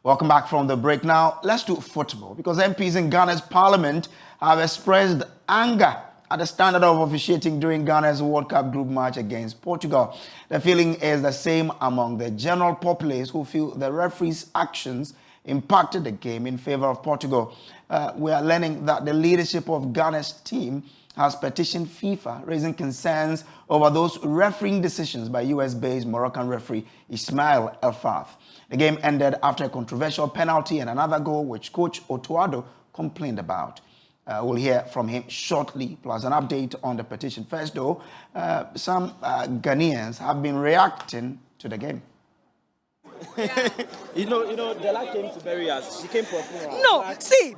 Welcome back from the break. Now, let's do football because MPs in Ghana's parliament have expressed anger at the standard of officiating during Ghana's World Cup group match against Portugal. The feeling is the same among the general populace who feel the referee's actions impacted the game in favor of Portugal. We are learning that the leadership of Ghana's team has petitioned FIFA, raising concerns over those refereeing decisions by US-based Moroccan referee Ismail El-Fath. The game ended after a controversial penalty and another goal which coach Otuado complained about. We'll hear from him shortly, plus an update on the petition. First, though, some Ghanaians have been reacting to the game. you know, Della came to bury us. She came for a funeral. No,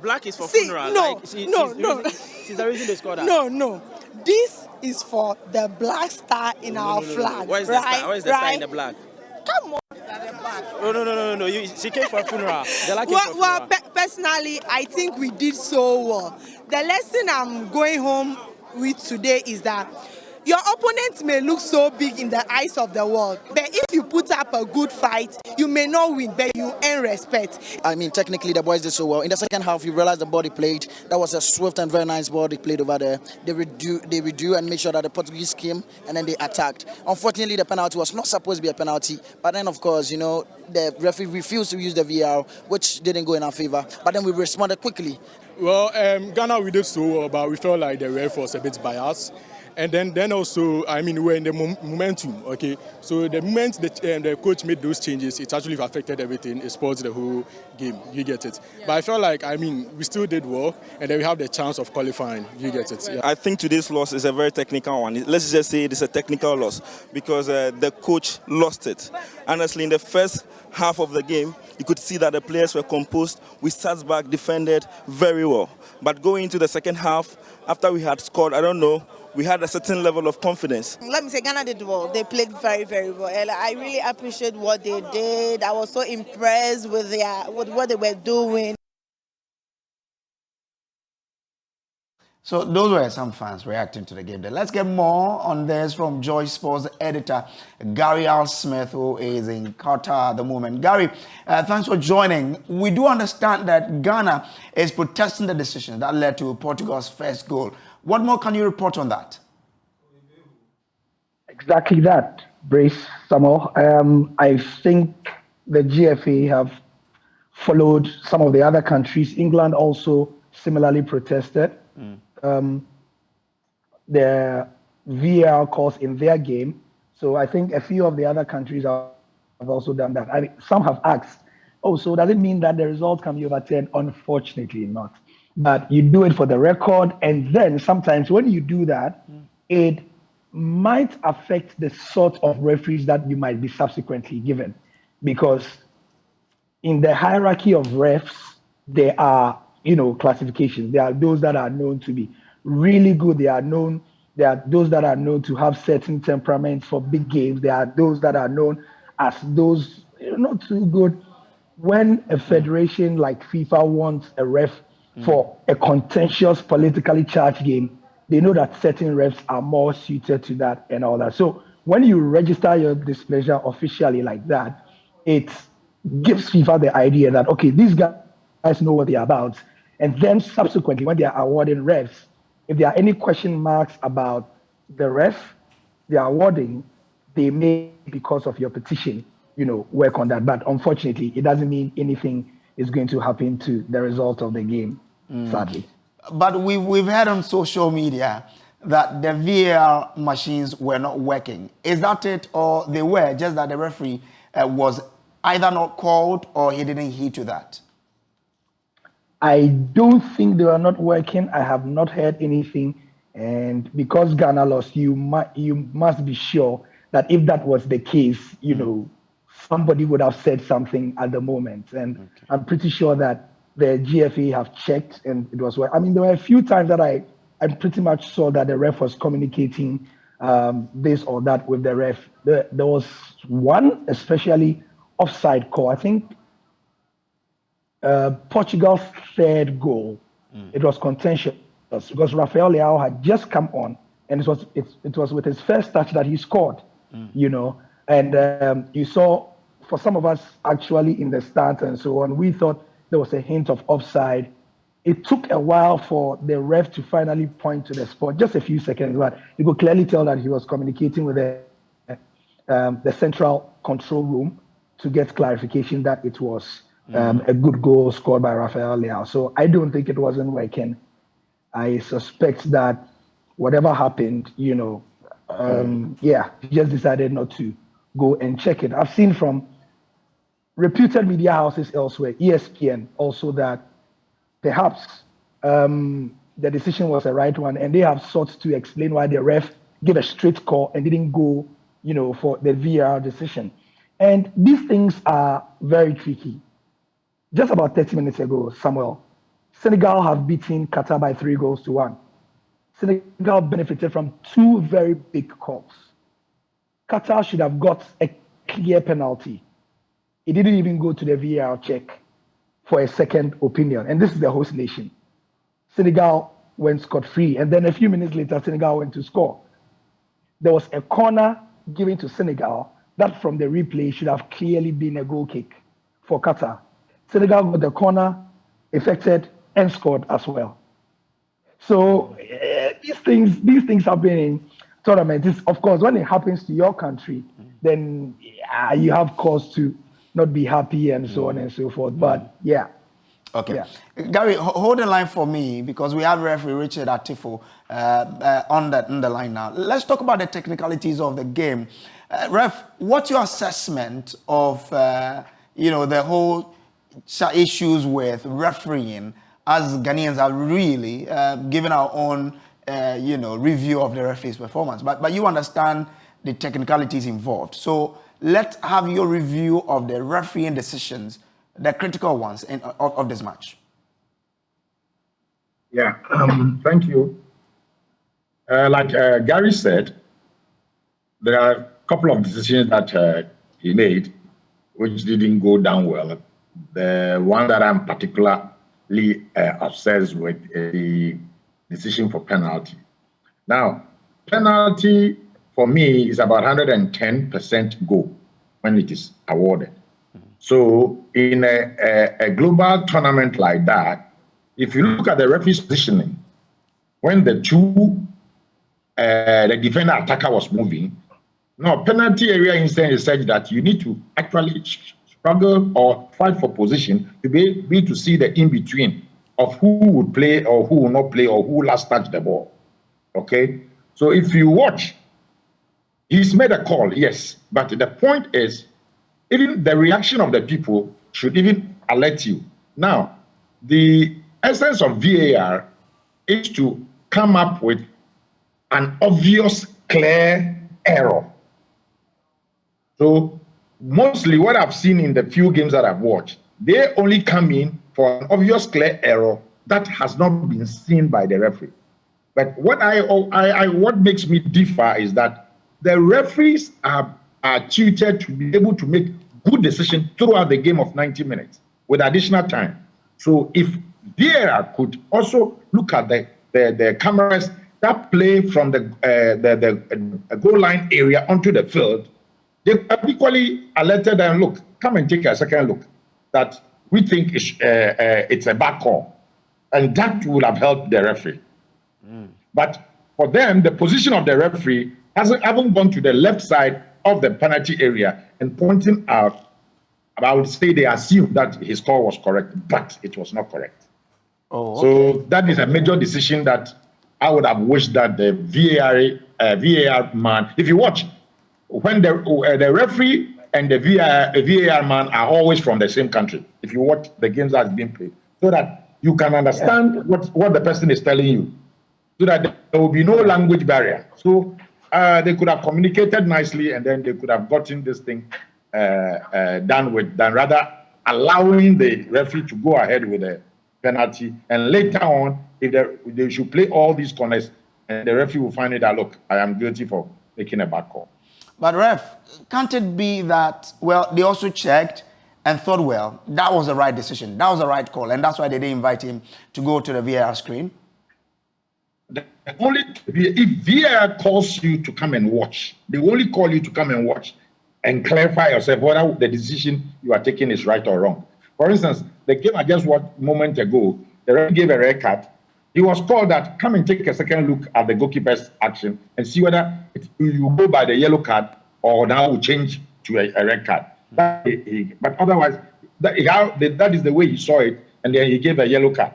Black is for funeral. No, She's the reason they scored that. No. This is for the black star in our flag. Where is the star? Where is the star in the black? Come on. No. She came for a funeral. Della came for a funeral. Personally, I think we did so well. The lesson I'm going home with today is that your opponent may look so big in the eyes of the world, but if you put up a good fight, you may not win, but you earn respect. I mean, technically, the boys did so well. In the second half, you realized the ball they played. That was a swift and very nice ball they played over there. They redo and made sure that the Portuguese came, and then they attacked. Unfortunately, the penalty was not supposed to be a penalty, but then, of course, the referee refused to use the VAR, which didn't go in our favor. But then we responded quickly. Well, Ghana, we did so well, but we felt like the ref was a bit biased. And then also, I mean, we're in the momentum, okay? So the moment the coach made those changes, it actually affected everything. It spoils the whole game, you get it. Yeah. But I felt like, I mean, we still did well, and then we have the chance of qualifying, you get it. Yeah. I think today's loss is a very technical one. Let's just say it is a technical loss because the coach lost it. Honestly, in the first half of the game, you could see that the players were composed. We sat back, defended very well. But going into the second half, after we had scored, I don't know, we had a certain level of confidence. Let me say, Ghana did well. They played very, very well. And I really appreciate what they did. I was so impressed with what they were doing. So those were some fans reacting to the game. Let's get more on this from Joy Sports editor Gary Al Smith, who is in Qatar at the moment. Gary, thanks for joining. We do understand that Ghana is protesting the decision that led to Portugal's first goal. What more can you report on that? Exactly that, Brace Samuel. I think the GFA have followed some of the other countries. England also similarly protested. The VAR calls in their game. So I think a few of the other countries have also done that. I mean, some have asked, so does it mean that the result can be overturned? Unfortunately not. But you do it for the record, and then sometimes when you do that, it might affect the sort of referees that you might be subsequently given. Because in the hierarchy of refs, there are, classifications. There are those that are known to be really good. There are those that are known to have certain temperaments for big games. There are those that are known as those not too good. When a federation like FIFA wants a ref for a contentious, politically charged game, they know that certain refs are more suited to that and all that. So when you register your displeasure officially like that, it gives FIFA the idea that, okay, these guys know what they're about. And then subsequently, when they are awarding refs, if there are any question marks about the ref they are awarding, they may, because of your petition, work on that. But unfortunately, it doesn't mean anything is going to happen to the result of the game, sadly. But we've heard on social media that the VAR machines were not working. Is that it, or they were, just that the referee was either not called or he didn't heed to that? I don't think they were not working. I have not heard anything. And because Ghana lost, you must be sure that if that was the case, somebody would have said something at the moment. And okay. I'm pretty sure that the GFA have checked and it was well. I mean, there were a few times that I pretty much saw that the ref was communicating this or that with the ref. There was one, especially offside call. I think Portugal's third goal, it was contentious because Rafael Leao had just come on and it was with his first touch that he scored, and you saw for some of us actually in the stands and so on, we thought there was a hint of offside. It took a while for the ref to finally point to the spot, just a few seconds, but you could clearly tell that he was communicating with the central control room to get clarification that it was a good goal scored by Rafael Leao. So I don't think it wasn't working. I suspect that whatever happened, he just decided not to go and check it. I've seen from reputed media houses elsewhere, ESPN, also that perhaps the decision was the right one, and they have sought to explain why the ref gave a straight call and didn't go, for the VAR decision. And these things are very tricky. Just about 30 minutes ago, Samuel, Senegal have beaten Qatar by 3-1. Senegal benefited from 2 very big calls. Qatar should have got a clear penalty. It didn't even go to the VAR check for a second opinion. And this is the host nation. Senegal went scot-free. And then a few minutes later, Senegal went to score. There was a corner given to Senegal that from the replay should have clearly been a goal kick for Qatar. Senegal got the corner, affected, and scored as well. So these things happen in tournaments. Of course, when it happens to your country, then you have cause to not be happy and so on and so forth. But yeah. Okay. Yeah. Gary, hold the line for me because we have referee Richard Atifo on the line now. Let's talk about the technicalities of the game. Ref, what's your assessment of the whole issues with refereeing, as Ghanaians are really given our own review of the referee's performance? But you understand the technicalities involved. So let's have your review of the refereeing decisions, the critical ones of this match. Yeah, thank you. Like Gary said, there are a couple of decisions that he made which didn't go down well. The one that I'm particularly obsessed with is the decision for penalty. Now, penalty for me is about 110% go when it is awarded. So in a global tournament like that, if you look at the referee's positioning, when the defender attacker was moving, no, penalty area instance is such that you need to actually struggle or fight for position to be able to see the in-between of who would play or who will not play or who last touched the ball. Okay? So if you watch, he's made a call, yes. But the point is, even the reaction of the people should even alert you. Now, the essence of VAR is to come up with an obvious, clear error. So mostly what I've seen in the few games that I've watched, they only come in for an obvious, clear error that has not been seen by the referee. But what what makes me differ is that the referees are tutored to be able to make good decisions throughout the game of 90 minutes with additional time. So if VAR could also look at the cameras that play from the goal line area onto the field, they are equally alerted and look, come and take a second look that we think it's a bad call. And that would have helped the referee. But for them, the position of the referee haven't gone to the left side of the penalty area and pointing out, I would say they assumed that his call was correct, but it was not correct. Oh, okay. So that is a major decision that I would have wished that the VAR man, if you watch, when the referee and the VAR man are always from the same country, if you watch the games that are being played, so that you can understand what the person is telling you, so that there will be no language barrier. So they could have communicated nicely, and then they could have gotten this thing done rather allowing the referee to go ahead with the penalty. And later on, if they should play all these corners, and the referee will find it that, look, I am guilty for making a bad call. But ref, can't it be that, well, they also checked and thought, well, that was the right decision, that was the right call, and that's why they didn't invite him to go to the VAR screen? If VAR calls you to come and watch, they only call you to come and watch and clarify yourself whether the decision you are taking is right or wrong. For instance, the game I just watched a moment ago, the referee gave a red card. He was called that come and take a second look at the goalkeeper's action and see whether you go by the yellow card or now will change to a red card. But otherwise, that is the way he saw it, and then he gave a yellow card.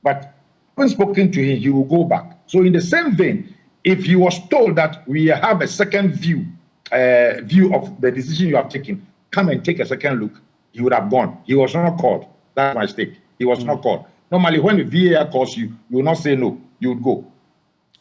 But when spoken to him, he will go back. So in the same vein, if he was told that we have a second view of the decision you have taken, come and take a second look, he would have gone. He was not called. That's my mistake. He was not called. Normally, when the VAR calls you, you will not say no. You would go.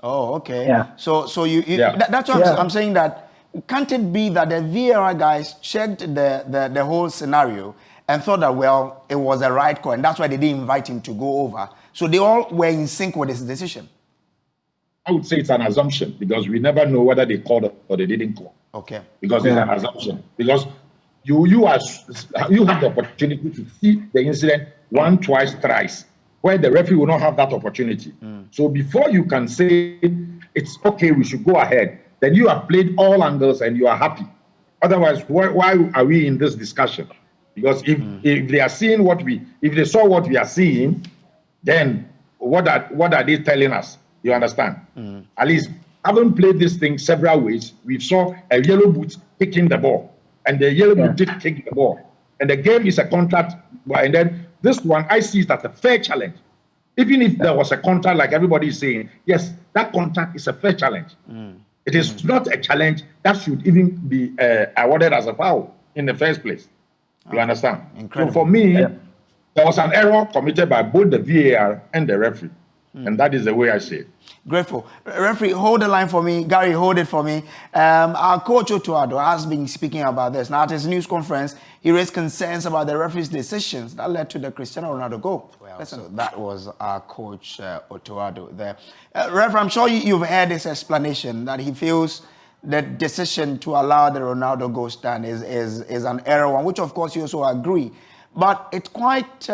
Oh, okay. Yeah. So you that's what I'm saying, that can't it be that the VAR guys checked the whole scenario and thought that, well, it was a right call, and that's why they didn't invite him to go over. So they all were in sync with his decision. I would say it's an assumption because we never know whether they called or they didn't call. Okay. Because it's an assumption. Because you have the opportunity to see the incident once, twice, thrice, where the referee will not have that opportunity. So before you can say it's okay, we should go ahead, then you have played all angles and you are happy. Otherwise, why are we in this discussion? Because if they are seeing if they saw what we are seeing, then what are they telling us? You understand? At least, having played this thing several ways, we saw a yellow boot taking the ball, and the yellow boot did take the ball, and the game is a contact. And then this one, I see it as a fair challenge. Even if there was a contact, like everybody is saying, yes, that contact is a fair challenge. It is not a challenge that should even be awarded as a foul in the first place. You understand? Incredible. So for me, there was an error committed by both the VAR and the referee. And that is the way I see it. Grateful. Referee, hold the line for me. Gary, hold it for me. Our coach Otuado has been speaking about this. Now, at his news conference, he raised concerns about the referee's decisions that led to the Cristiano Ronaldo goal. Well, listen. So that was our coach Otuado there. Referee, I'm sure you've heard this explanation that he feels the decision to allow the Ronaldo goal stand is an error one, which of course you also agree. But it's quite,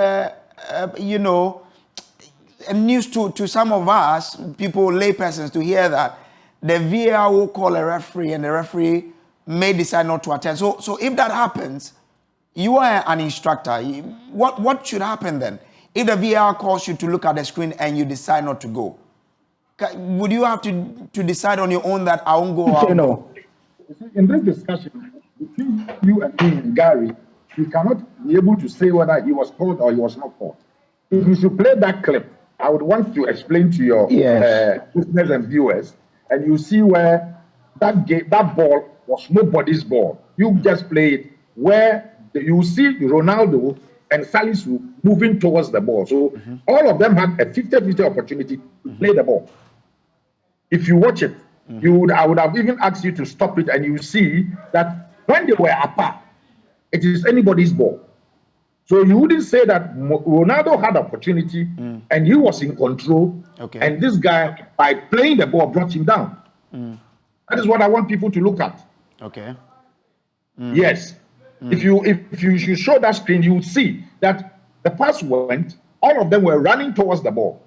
news to some of us, people, laypersons, to hear that the VAR will call a referee and the referee may decide not to attend. So if that happens, you are an instructor. What should happen then? If the VAR calls you to look at the screen and you decide not to go, would you have to decide on your own that I won't go? Or no. In this discussion between you and me and Gary, we cannot be able to say whether he was called or he was not called. If you should play that clip, I would want to explain to your listeners and viewers, and you see where that ball was nobody's ball. You just play it where you see Ronaldo and Salisu moving towards the ball. So all of them had a 50-50 opportunity to play the ball. If you watch it, I would have even asked you to stop it, and you see that when they were apart, it is anybody's ball. So you wouldn't say that Ronaldo had opportunity and he was in control, and this guy, by playing the ball, brought him down. That is what I want people to look at. Okay. Yes. If you should show that screen, you would see that the pass went, all of them were running towards the ball.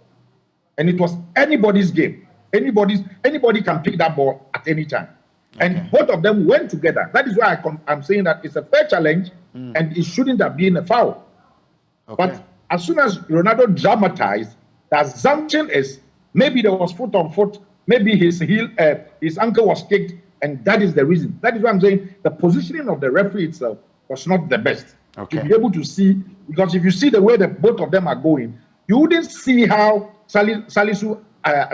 And it was anybody's game. Anybody can pick that ball at any time. And both of them went together. That is why I'm saying that it's a fair challenge and it shouldn't have been a foul. But as soon as Ronaldo dramatized, the assumption is maybe there was foot on foot, maybe his ankle was kicked, and that is the reason. That is why I'm saying the positioning of the referee itself was not the best. To be able to see, because if you see the way that both of them are going, you wouldn't see how Salisu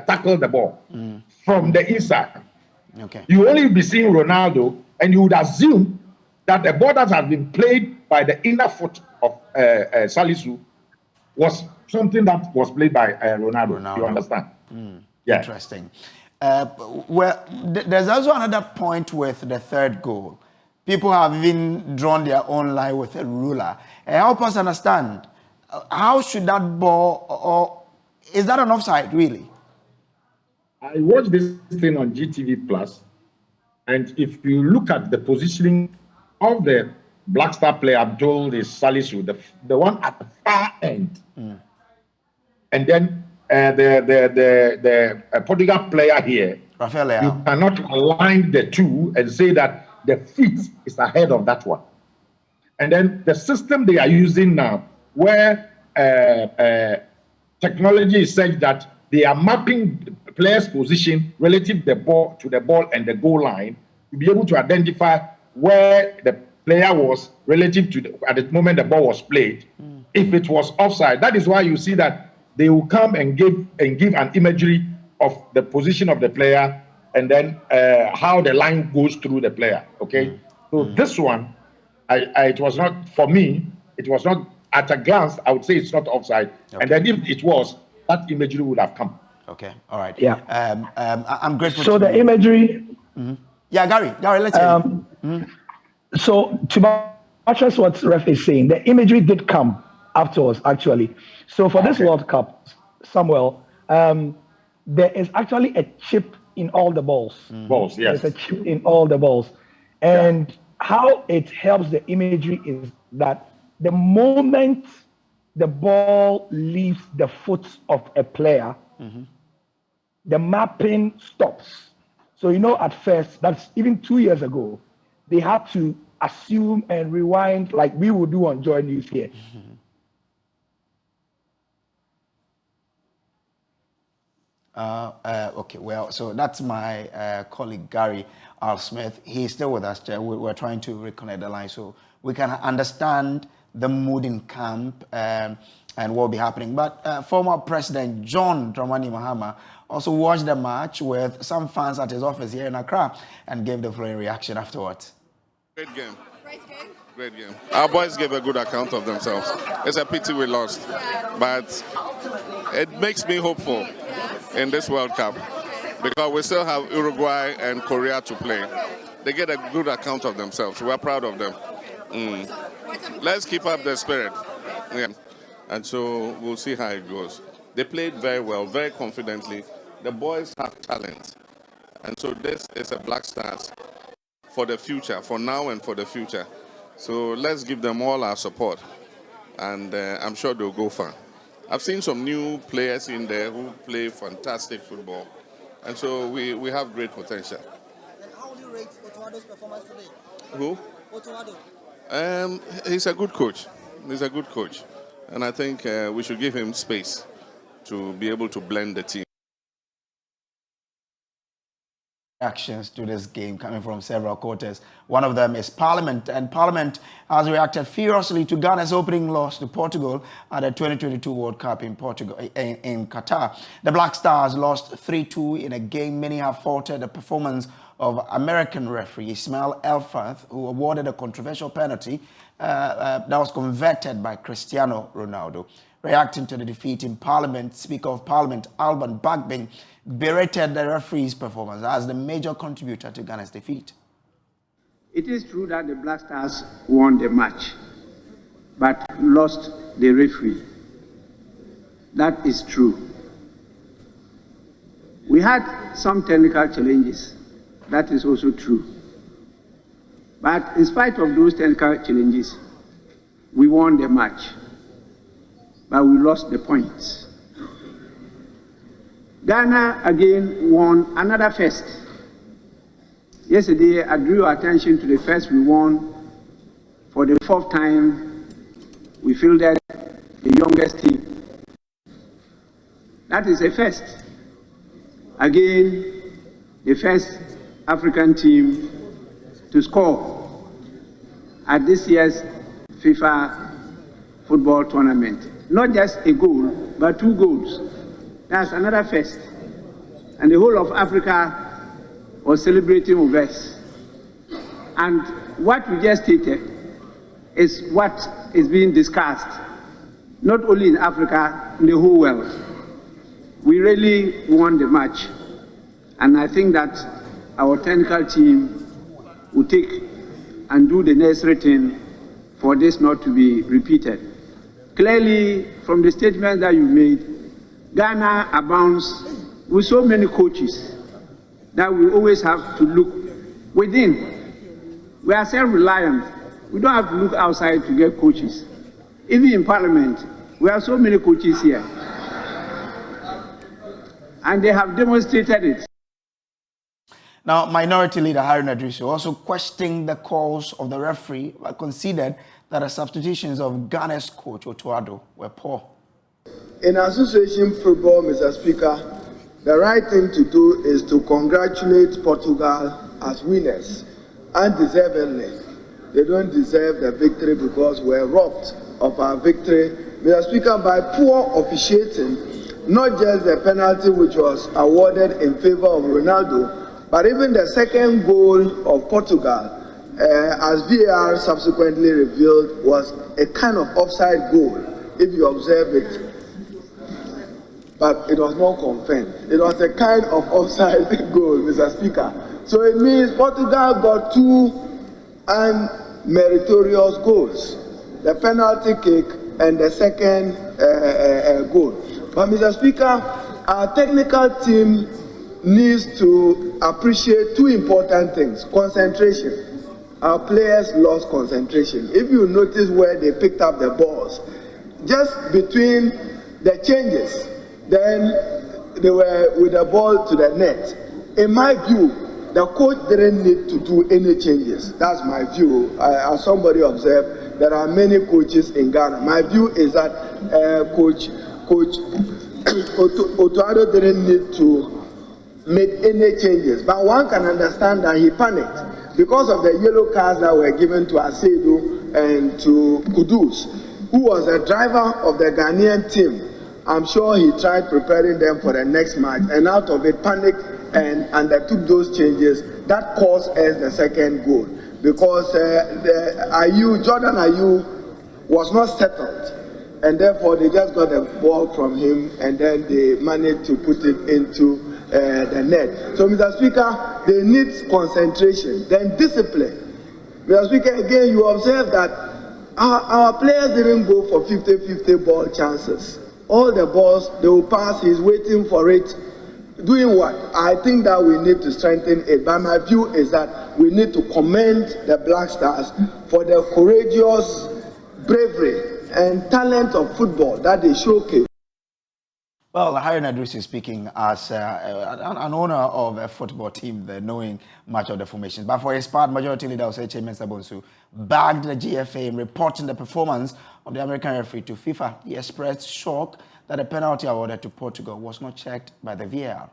tackled the ball from the inside. You only be seeing Ronaldo, and you would assume that the ball that has been played by the inner foot of Salisu was something that was played by Ronaldo. You understand? Interesting. Well, there's also another point with the third goal. People have even drawn their own line with a ruler. Help us understand, how should that ball, or is that an offside really? I watched this thing on GTV Plus, and if you look at the positioning of the Black Star player, Abdul Salisu, the one at the far end, and then the Portugal player here, Rafael, you cannot align the two and say that the feet is ahead of that one. And then the system they are using now, where technology is such that they are mapping the player's position relative to the ball and the goal line to be able to identify where the player was relative to at the moment the ball was played. If it was offside, that is why you see that they will come and give an imagery of the position of the player and then how the line goes through the player. Okay, so this one, it was not for me. It was not at a glance. I would say it's not offside, and then if it was, that imagery would have come. Okay, all right. Yeah. I'm grateful. So the imagery. Yeah, Gary, let's hear. So to buttress what Ref is saying, the imagery did come afterwards, actually. So for this World Cup, Samuel, there is actually a chip in all the balls. Balls, yes. There's a chip in all the balls. And how it helps the imagery is that the moment the ball leaves the foot of a player, the mapping stops. So, at first, that's even 2 years ago, they had to assume and rewind like we would do on Joy News here. Okay, well, so that's my colleague Gary R. Smith. He's still with us. We're trying to reconnect the line so we can understand the mood in camp and what will be happening. But former President John Dramani Mahama also watched the match with some fans at his office here in Accra and gave the following reaction afterwards. Great game. Great game. Our boys gave a good account of themselves. It's a pity we lost, but it makes me hopeful in this World Cup because we still have Uruguay and Korea to play. They get a good account of themselves. We're proud of them. Let's keep up the spirit. Yeah. And so we'll see how it goes. They played very well, very confidently. The boys have talent. And so this is a Black Stars for the future, for now and for the future. So let's give them all our support. And I'm sure they'll go far. I've seen some new players in there who play fantastic football. And so we have great potential. And how do you rate Otoado's performance today? Who? Otoado. He's a good coach. He's a good coach. And I think we should give him space to be able to blend the team. Reactions to this game coming from several quarters. One of them is Parliament, and Parliament has reacted furiously to Ghana's opening loss to Portugal at the 2022 World Cup in Qatar. The Black Stars lost 3-2 in a game many have faulted the performance of American referee Ismail Elfath, who awarded a controversial penalty that was converted by Cristiano Ronaldo. Reacting to the defeat in Parliament, Speaker of Parliament Alban Bagbin berated the referee's performance as the major contributor to Ghana's defeat. It is true that the Black Stars won the match, but lost the referee. That is true. We had some technical challenges. That is also true. But in spite of those technical challenges, we won the match, but we lost the points. Ghana again won another first. Yesterday, I drew your attention to the first we won. For the fourth time, we fielded the youngest team. That is a first. Again, the first African team to score at this year's FIFA football tournament. Not just a goal, but 2 goals. That's another first. And the whole of Africa was celebrating with us. And what we just stated is what is being discussed, not only in Africa, in the whole world. We really won the match. And I think that our technical team will take and do the necessary thing for this not to be repeated. Clearly, from the statement that you made, Ghana abounds with so many coaches that we always have to look within. We are self-reliant. We don't have to look outside to get coaches. Even in Parliament, we have so many coaches here. And they have demonstrated it. Now, Minority Leader Harry Nadriso also questioned the calls of the referee, but considered that the substitutions of Ghana's coach Otuado were poor. In association football, Mr. Speaker, the right thing to do is to congratulate Portugal as winners, undeservedly. They don't deserve the victory because we're robbed of our victory, Mr. Speaker, by poor officiating, not just the penalty which was awarded in favor of Ronaldo, but even the second goal of Portugal, as VAR subsequently revealed, was a kind of offside goal, if you observe it. But it was not confirmed. It was a kind of offside goal, Mr. Speaker. So it means Portugal got two unmeritorious goals, the penalty kick and the second goal. But Mr. Speaker, our technical team needs to appreciate two important things. Concentration. Our players lost concentration. If you notice where they picked up the balls, just between the changes, then they were with the ball to the net. In my view, the coach didn't need to do any changes. That's my view. As somebody observed, there are many coaches in Ghana. My view is that Coach Otuado didn't need to make any changes. But one can understand that he panicked because of the yellow cards that were given to Asedo and to Kudus, who was the driver of the Ghanaian team. I'm sure he tried preparing them for the next match, and out of it panicked and undertook those changes. That caused us the second goal because Jordan Ayew was not settled, and therefore they just got the ball from him and then they managed to put it into the net. So, Mr. Speaker, they need concentration, then discipline. Mr. Speaker, again, you observe that our players didn't go for 50-50 ball chances. All the balls, they will pass, he's waiting for it. Doing what? I think that we need to strengthen it. But my view is that we need to commend the Black Stars for the courageous bravery and talent of football that they showcase. Well, Harry Nadriso is speaking as an owner of a football team, knowing much of the formations. But for his part, Majority Leader Oseche Mensah-Bonsu bagged the GFA in reporting the performance of the American referee to FIFA. He expressed shock that the penalty awarded to Portugal was not checked by the VAR.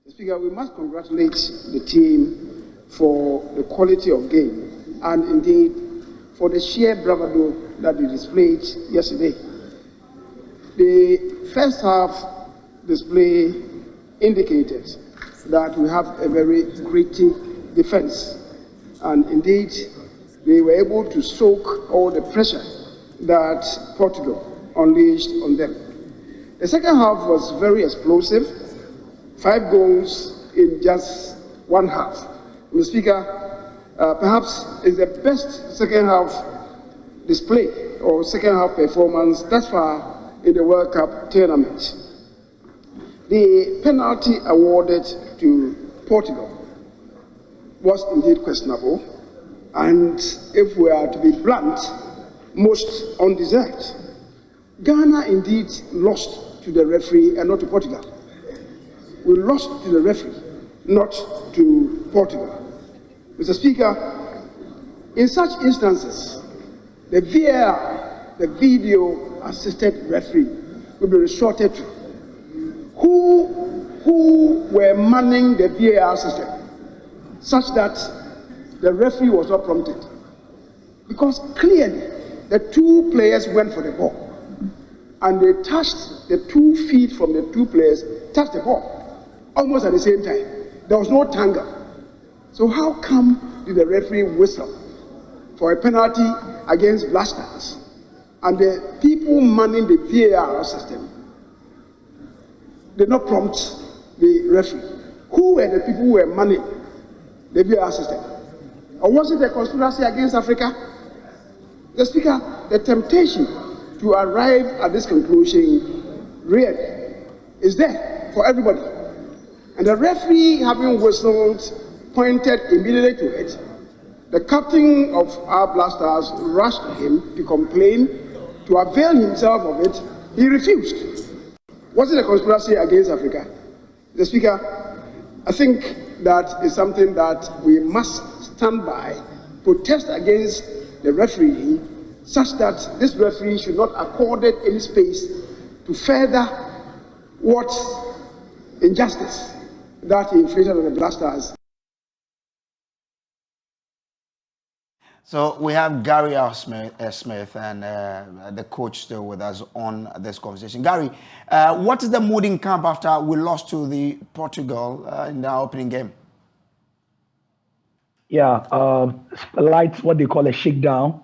Speaker, we must congratulate the team for the quality of game and indeed for the sheer bravado that they displayed yesterday. The first half display indicated that we have a very gritty defense, and indeed they were able to soak all the pressure that Portugal unleashed on them. The second half was very explosive, 5 goals in just one half. Mr. Speaker, perhaps it's the best second half display or second half performance thus far in the World Cup tournament. The penalty awarded to Portugal was indeed questionable, and if we are to be blunt, most undeserved. Ghana indeed lost to the referee and not to Portugal. We lost to the referee, not to Portugal. Mr. Speaker, in such instances, the VAR, the video assisted referee, will be resorted to. Who were manning the VAR system such that the referee was not prompted? Because clearly the two players went for the ball and they touched, the 2 feet from the two players touched the ball almost at the same time. There was no tangle. So how come did the referee whistle for a penalty against Black Stars? And the people manning the VAR system did not prompt the referee. Who were the people who were manning the VAR system? Or was it a conspiracy against Africa? The Speaker, the temptation to arrive at this conclusion really is there for everybody. And the referee, having whistled, pointed immediately to it. The captain of our Black Stars rushed to him to complain, to avail himself of it. He refused. Was it a conspiracy against Africa? The Speaker, I think that is something that we must stand by, protest against the referee, such that this referee should not accorded any space to further what injustice that he inflicted on the Black Stars. So we have Gary R. Smith and the coach still with us on this conversation. Gary, what is the mood in camp after we lost to the Portugal in the opening game? Yeah, lights, what they call a shakedown,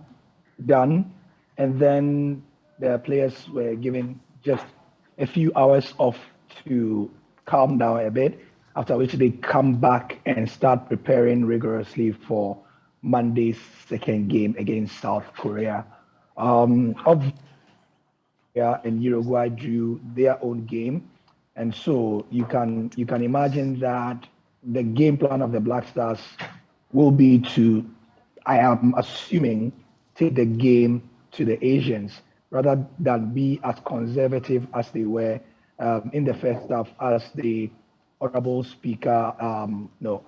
done, and then the players were given just a few hours off to calm down a bit, after which they come back and start preparing rigorously for Monday's second game against South Korea. And Uruguay drew their own game, and so you can imagine that the game plan of the Black Stars will be to, I am assuming, take the game to the Asians rather than be as conservative as they were in the first half, as the honorable speaker,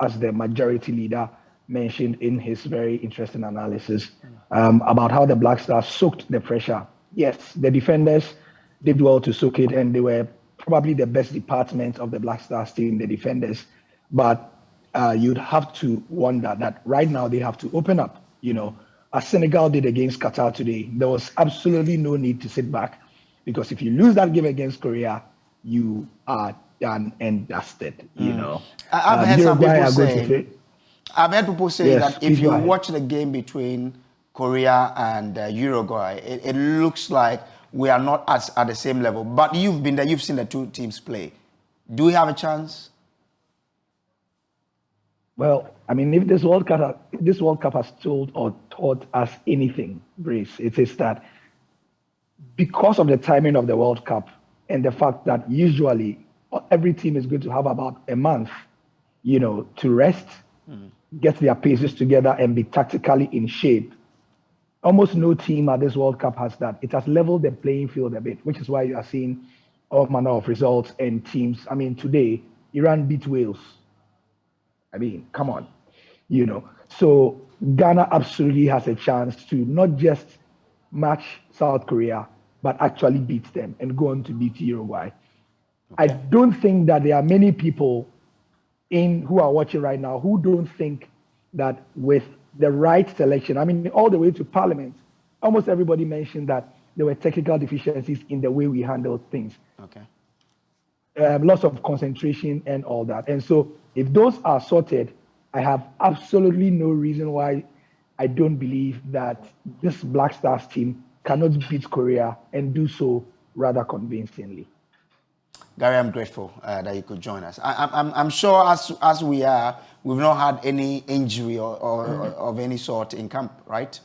as the majority leader mentioned in his very interesting analysis about how the Black Stars soaked the pressure. Yes, the defenders did well to soak it, and they were probably the best department of the Black Stars team, the defenders. But you'd have to wonder that right now they have to open up, as Senegal did against Qatar today. There was absolutely no need to sit back, because if you lose that game against Korea, you are done and dusted, I've heard some people say, that if you watch the game between Korea and Uruguay, it looks like we are not at the same level. But you've been there, you've seen the two teams play. Do we have a chance? Well, I mean, if this World Cup has told or taught us anything, Brace, it is that because of the timing of the World Cup and the fact that usually every team is going to have about a month, to rest, get their paces together, and be tactically in shape. Almost no team at this World Cup has that. It has leveled the playing field a bit, which is why you are seeing all manner of results and teams. I mean, today, Iran beat Wales. I mean, come on, So Ghana absolutely has a chance to not just match South Korea, but actually beat them and go on to beat Uruguay. Okay. I don't think that there are many people who are watching right now who don't think that with the right selection, I mean, all the way to Parliament, almost everybody mentioned that there were technical deficiencies in the way we handled things. Okay. Loss of concentration and all that. And so if those are sorted, I have absolutely no reason why I don't believe that this Black Stars team cannot beat Korea and do so rather convincingly. Gary, I'm grateful that you could join us. I'm sure as we are, we've not had any injury or of any sort in camp, right?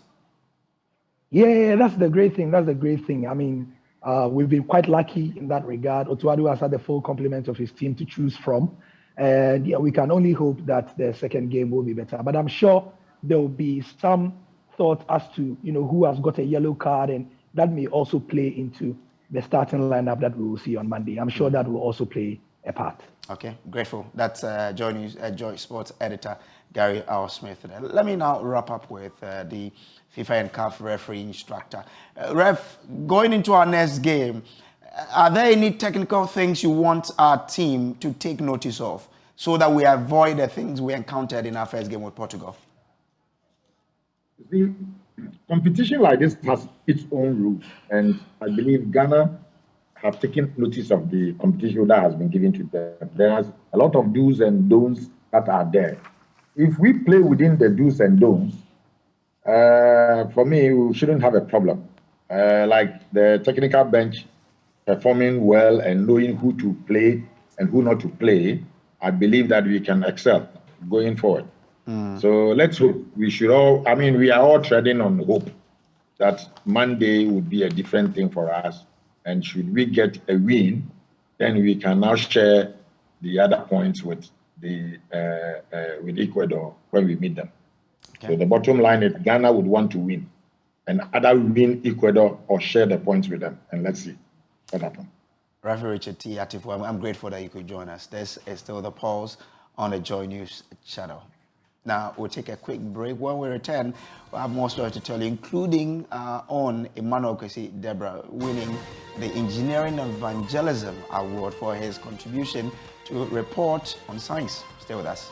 Yeah, that's the great thing. I mean, we've been quite lucky in that regard. Otuadu has had the full complement of his team to choose from. And we can only hope that the second game will be better. But I'm sure there will be some thought as to, who has got a yellow card, and that may also play into the starting lineup that we will see on Monday. I'm sure that will also play a part. Okay, grateful. That's Joy Sports editor Gary R. Smith. Let me now wrap up with the FIFA and CAF referee instructor. Ref, going into our next game, are there any technical things you want our team to take notice of so that we avoid the things we encountered in our first game with Portugal? The competition like this has its own rules, and I believe Ghana have taken notice of the competition that has been given to them. There's a lot of do's and don'ts that are there. If we play within the do's and don'ts, for me, we shouldn't have a problem. Like the technical bench performing well and knowing who to play and who not to play, I believe that we can excel going forward. So let's hope. We are all treading on hope that Monday would be a different thing for us. And should we get a win, then we can now share the other points with with Ecuador when we meet them. Okay. So the bottom line is Ghana would want to win, and either win Ecuador or share the points with them. And let's see what happens. Referee Richard T. Atifu, I'm grateful that you could join us. This is still the pulse on the Joy News channel. Now, we'll take a quick break. When we return, we'll have more stories to tell you, including on Emmanuel Kwesi Deborah winning the Engineering Evangelism Award for his contribution to report on science. Stay with us.